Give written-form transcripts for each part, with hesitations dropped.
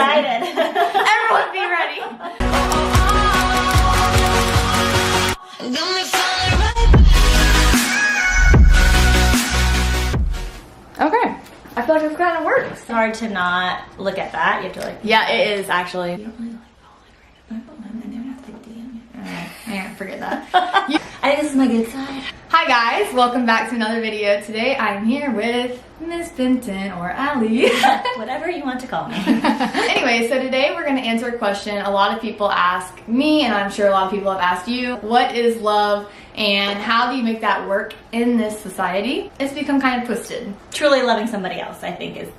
excited. Everyone be ready. Okay. I feel like this kind of works. It's hard to not look at that. You have to like... Yeah, it is actually. You don't really like follow like right? I have to DM you. Yeah, forget that. I think this is my good side. Hi guys, welcome back to another video. Today I'm here with Miss Benton, or Allie. Whatever you want to call me. Anyway, so today we're going to answer a question a lot of people ask me, and I'm sure a lot of people have asked you. What is love, and how do you make that work in this society? It's become kind of twisted. Truly loving somebody else, I think, is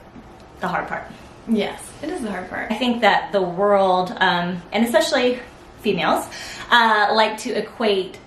the hard part. Yes, it is the hard part. I think that the world, and especially females, like to equate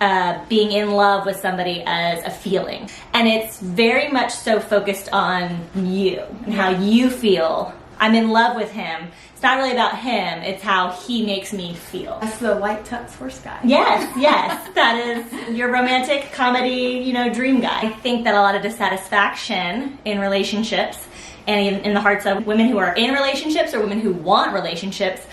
being in love with somebody as a feeling. And it's very much so focused on you and how you feel. I'm in love with him. It's not really about him, it's how he makes me feel. That's the white tux horse guy. Yes, yes. That is your romantic comedy, dream guy. I think that a lot of dissatisfaction in relationships and in the hearts of women who are in relationships or women who want relationships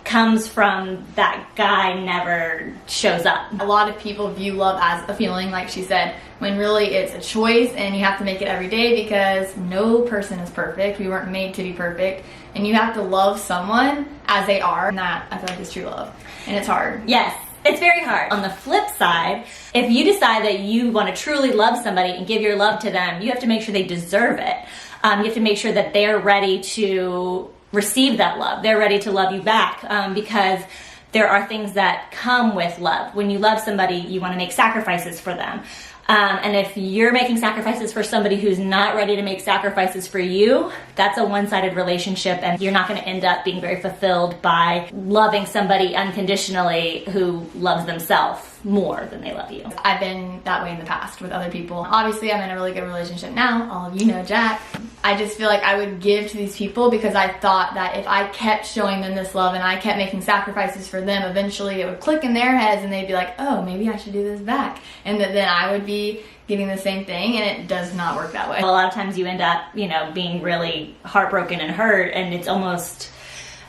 comes from that guy never shows up. A lot of people view love as a feeling, like she said, when really it's a choice and you have to make it every day because no person is perfect. We weren't made to be perfect. And you have to love someone as they are. And that, I feel like, is true love. And it's hard. Yes, it's very hard. On the flip side, if you decide that you want to truly love somebody and give your love to them, you have to make sure they deserve it. You have to make sure that they're ready to receive that love. They're ready to love you back because there are things that come with love. When you love somebody, you want to make sacrifices for them. And if you're making sacrifices for somebody who's not ready to make sacrifices for you, that's a one-sided relationship, and you're not going to end up being very fulfilled by loving somebody unconditionally who loves themselves more than they love you. I've been that way in the past with other people. Obviously, I'm in a really good relationship now. All of you know Jack. I just feel like I would give to these people because I thought that if I kept showing them this love and I kept making sacrifices for them, eventually it would click in their heads and they'd be like, oh, maybe I should do this back. And that then I would be getting the same thing, and it does not work that way. A lot of times you end up, being really heartbroken and hurt, and it's almost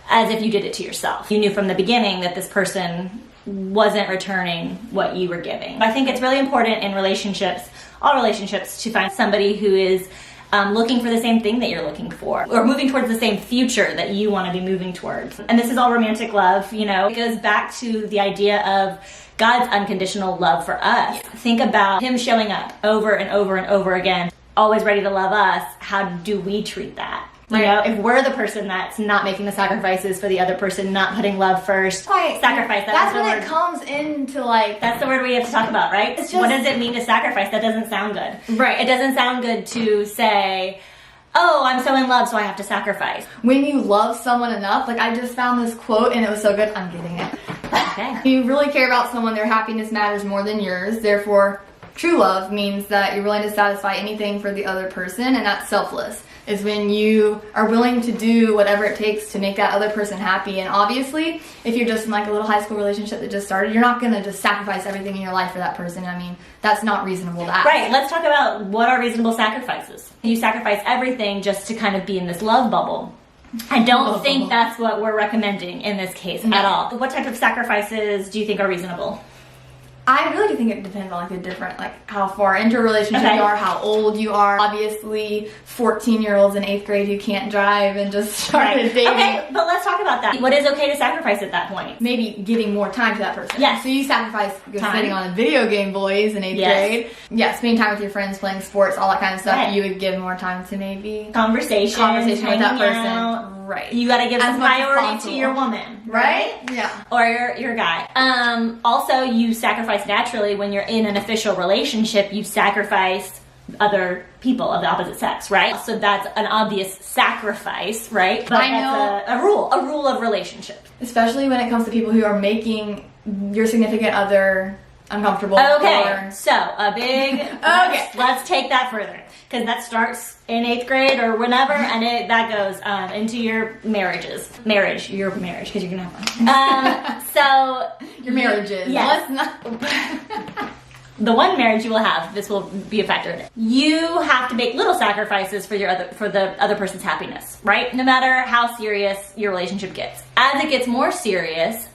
as if you did it to yourself. You knew from the beginning that this person wasn't returning what you were giving. I think it's really important in relationships, all relationships, to find somebody who is looking for the same thing that you're looking for, or moving towards the same future that you want to be moving towards. And this is all romantic love, It goes back to the idea of God's unconditional love for us. Think about him showing up over and over and over again, always ready to love us. How do we treat that? If we're the person that's not making the sacrifices for the other person, not putting love first, sacrifice. That's when it comes into that's the word we have to talk about, right? What does it mean to sacrifice? That doesn't sound good. Right. It doesn't sound good to say, oh, I'm so in love, so I have to sacrifice. When you love someone enough, I just found this quote and it was so good, I'm getting it. Okay. You really care about someone, their happiness matters more than yours. Therefore, true love means that you're willing to satisfy anything for the other person, and that's selfless. Is when you are willing to do whatever it takes to make that other person happy. And obviously, if you're just in a little high school relationship that just started, you're not going to just sacrifice everything in your life for that person. I mean, that's not reasonable to ask. Right, let's talk about what are reasonable sacrifices. You sacrifice everything just to kind of be in this love bubble. I don't think that's what we're recommending in this case at all. What type of sacrifices do you think are reasonable? I really do think it depends on the different, how far into a relationship you are, how old you are. Obviously, 14-year-olds in 8th grade who can't drive and just started dating. Okay, but let's talk about that. What is okay to sacrifice at that point? Maybe giving more time to that person. Yes. So you sacrifice sitting on a video game, boys, in 8th grade. Yeah, spending time with your friends, playing sports, all that kind of stuff. Right. You would give more time to maybe conversation with that person. Out. Right. You got to give some priority to your woman, right? Yeah. Or your guy. Also, you sacrifice naturally when you're in an official relationship. You sacrifice other people of the opposite sex, right? So that's an obvious sacrifice, right? But that's a rule of relationship. Especially when it comes to people who are making your significant other uncomfortable. Okay, so a big, let's take that further. Because that starts in 8th grade or whenever, and that goes into your marriage, because you're going to have one. So your marriages. Yes. the one marriage you will have, this will be a factor in it. You have to make little sacrifices for the other person's happiness, right? No matter how serious your relationship gets. As it gets more serious,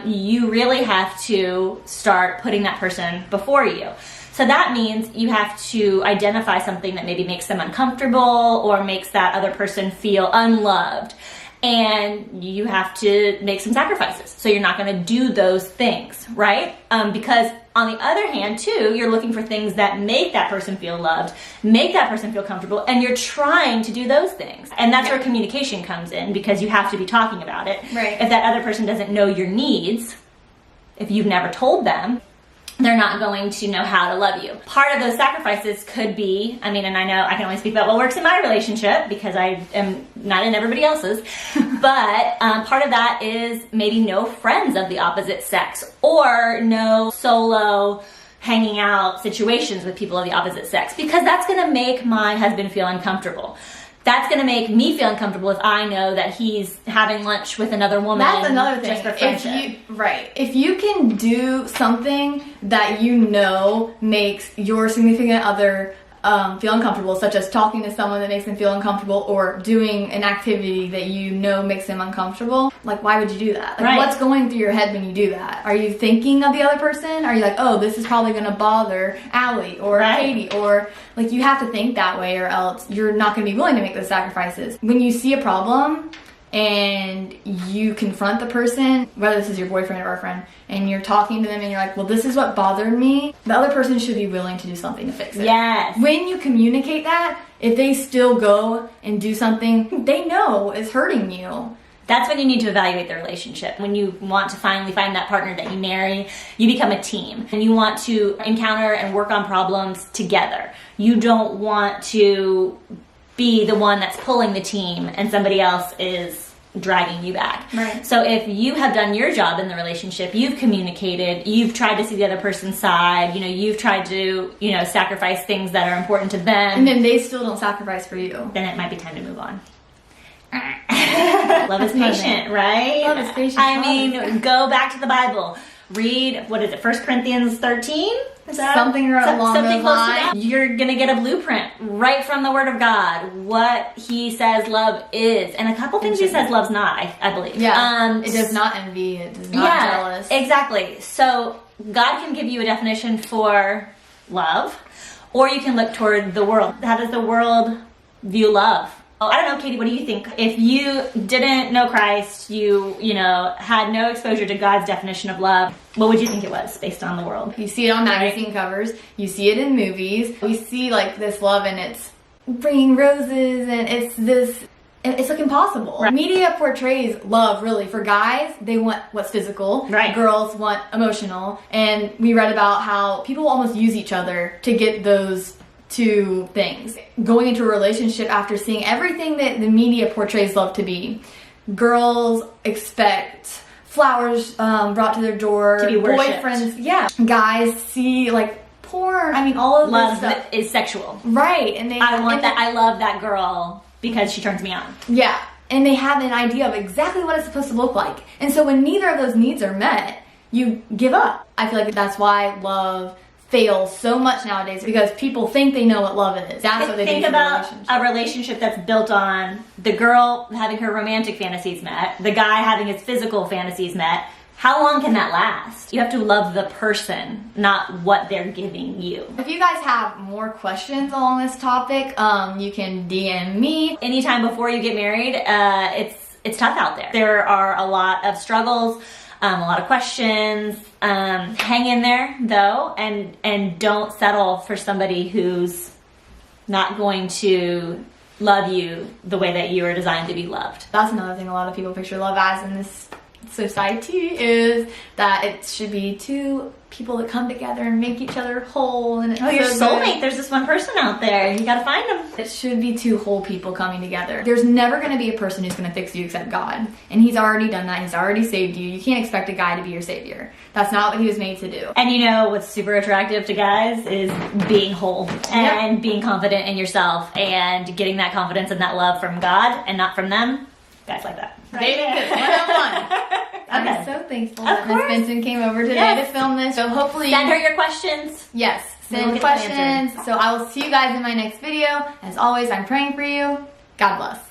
you really have to start putting that person before you. So that means you have to identify something that maybe makes them uncomfortable or makes that other person feel unloved. And you have to make some sacrifices. So you're not going to do those things, right? Because on the other hand, too, you're looking for things that make that person feel loved, make that person feel comfortable, and you're trying to do those things. And that's where communication comes in, because you have to be talking about it. Right. If that other person doesn't know your needs, if you've never told them, they're not going to know how to love you. Part of those sacrifices could be, and I know I can only speak about what works in my relationship because I am not in everybody else's, but part of that is maybe no friends of the opposite sex, or no solo hanging out situations with people of the opposite sex, because that's gonna make my husband feel uncomfortable. That's going to make me feel uncomfortable if I know that he's having lunch with another woman. That's another thing. Just for friendship. If you can do something that you know makes your significant other feel uncomfortable, such as talking to someone that makes them feel uncomfortable, or doing an activity that you know makes them uncomfortable, like, why would you do that? Like, right. What's going through your head when you do that? Are you thinking of the other person? Are you like, oh, this is probably going to bother Allie or right. Katie? Or, like, you have to think that way, or else you're not going to be willing to make those sacrifices. When you see a problem and you confront the person, whether this is your boyfriend or a friend, and you're talking to them and you're like, well, this is what bothered me, the other person should be willing to do something to fix it. Yes. When you communicate that, if they still go and do something they know is hurting you, that's when you need to evaluate the relationship. When you want to finally find that partner that you marry, you become a team. And you want to encounter and work on problems together. You don't want to be the one that's pulling the team and somebody else is dragging you back. Right. So if you have done your job in the relationship, you've communicated, you've tried to see the other person's side, you've tried to, sacrifice things that are important to them. And then they still don't sacrifice for you. Then it might be time to move on. Love is patient, right? Love is patient. Go back to the Bible. Read, 1 Corinthians 13? Is that something along those lines? You're going to get a blueprint right from the Word of God, what He says love is. And a couple things He says love's not, I believe. Yeah, it does not envy, it does not jealous. Exactly. So God can give you a definition for love, or you can look toward the world. How does the world view love? Oh, I don't know, Katie, what do you think? If you didn't know Christ, you had no exposure to God's definition of love, what would you think it was based on the world? You see it on magazine covers, you see it in movies, we see like this love and it's bringing roses and it's like impossible. Right. Media portrays love really. For guys, they want what's physical. Right. Girls want emotional. And we read about how people almost use each other to get those two things. Going into a relationship after seeing everything that the media portrays love to be. Girls expect flowers brought to their door. To be worshipped. Boyfriends, yeah. Guys see like porn. All of love this stuff is sexual. Right. And I love that girl because she turns me on. Yeah. And they have an idea of exactly what it's supposed to look like. And so when neither of those needs are met, you give up. I feel like that's why love fails so much nowadays, because people think they know what love is. That's what they think about a relationship that's built on the girl having her romantic fantasies met, the guy having his physical fantasies met. How long can that last? You have to love the person, not what they're giving you. If you guys have more questions along this topic, you can DM me. Anytime before you get married, it's tough out there. There are a lot of struggles, a lot of questions. Hang in there though, and don't settle for somebody who's not going to love you the way that you were designed to be loved. That's another thing a lot of people picture love as in this society, is that it should be two people that come together and make each other whole. And it's your soulmate. There's this one person out there. You gotta find them. It should be two whole people coming together. There's never gonna be a person who's gonna fix you except God. And He's already done that. He's already saved you. You can't expect a guy to be your savior. That's not what He was made to do. And what's super attractive to guys is being whole and being confident in yourself and getting that confidence and that love from God and not from them. Guys like that. Dating tips 101. I'm so thankful that Miss Benton came over today to film this. So hopefully send her your questions. Yes, We'll send get them questions. answered. So I will see you guys in my next video. As always, I'm praying for you. God bless.